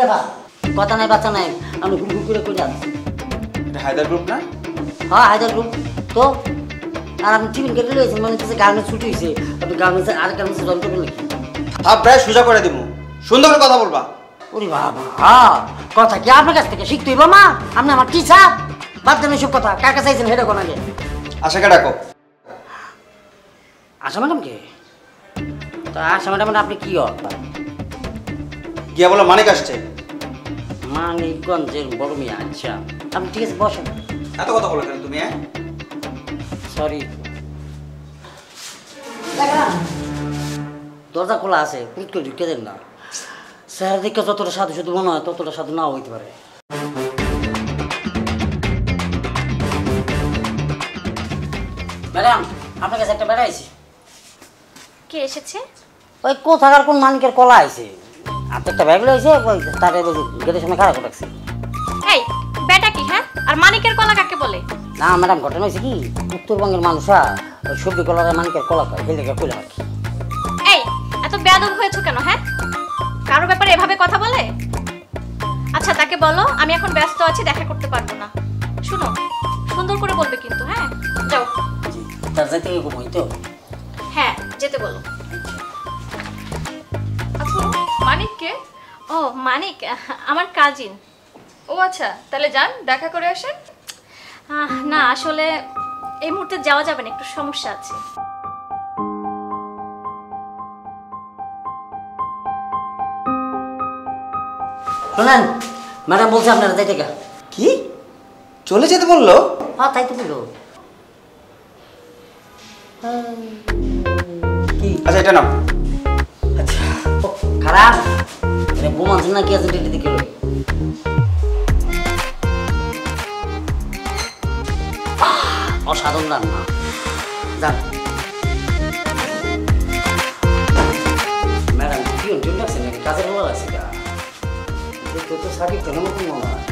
কথা কথা নাই বাচ্চা নাই আমি ঘুম ঘুম করে কই যাচ্ছি এটা হায়দার গ্রুপ না? হ্যাঁ হায়দার গ্রুপ তো আর আপনি টিফিন কেটে লইছেন মানে হচ্ছে গার্মেন্টস ছুটি হয়েছে আপনি গার্মেন্টসের আর গার্মেন্টসে জয়েন করবেন নাকি হাফ প্রায় সোজা করে দিব সুন্দর করে কথা বলবা ওরে বাবা কথা কি আপনার কাছ থেকে শিখতে হইব মা আপনি আমার টিচার বাদ দেন সব কথা কার কাছে আইছেন হেডে কোন আগে আশাকে ডাকো। আশা ম্যাডামকে তা আশা ম্যাডাম আপনি কি হন গিয়া বলো মানিক আসছে। মানিকগঞ্জের বড় মিয়া আচ্ছা আপনি ঠিক আছে বসেন এত কথা বলো কেন তুমি? সরি দরজা খোলা আছে পুট করে ঢুকে দেন না স্যার দেখে যতটা সাধু শুধু মনে হয় ততটা সাধু নাও হইতে পারে ম্যাডাম আপনার কাছে একটা বেড়া আইছি কে এসেছে? ওই কোথাকার কোন মানিকের কলা আইছে আপনি একটা ব্যাগ লইছে ওই তারে গেটের সামনে খারাপ রাখছে এই বেটা কি হ্যাঁ আর মানিকের কলা কাকে বলে? না ম্যাডাম ঘটনা হয়েছে কি উত্তরবঙ্গের মানুষরা ওই সবজি কলারে মানিকের কলা খায় হেলে কইলা রাখি এই এত বেয়াদব হয়েছো কেন হ্যাঁ? কারো ব্যাপারে এভাবে কথা বলে? আচ্ছা তাকে বলো আমি এখন ব্যস্ত আছি দেখা করতে পারবো না। শুনো সুন্দর করে বলবে কিন্তু হ্যাঁ যাও। জি তার যাইতে ঘুমাই তো হ্যাঁ যেতে বলো। আচ্ছা মানিক কে? ও মানিক আমার কাজিন। ও আচ্ছা তাহলে যান দেখা করে আসেন। না আসলে এই মুহূর্তে যাওয়া যাবে না একটু সমস্যা আছে। শোনেন ম্যাডাম বলছে আপনারা যাইতে গা কি চলে যেতে বললো? হ্যাঁ তাই তো বললো কি আচ্ছা এটা নাও। আচ্ছা ও, খারাপ এটা বোমান্স না কি আছে ডেটে দিকে অসাধারণ রান্না যান ম্যাডাম কি অঞ্চল লাগছে নাকি কাজের বলা লাগছে তো সার্টিফিকেট মতো মনে হয়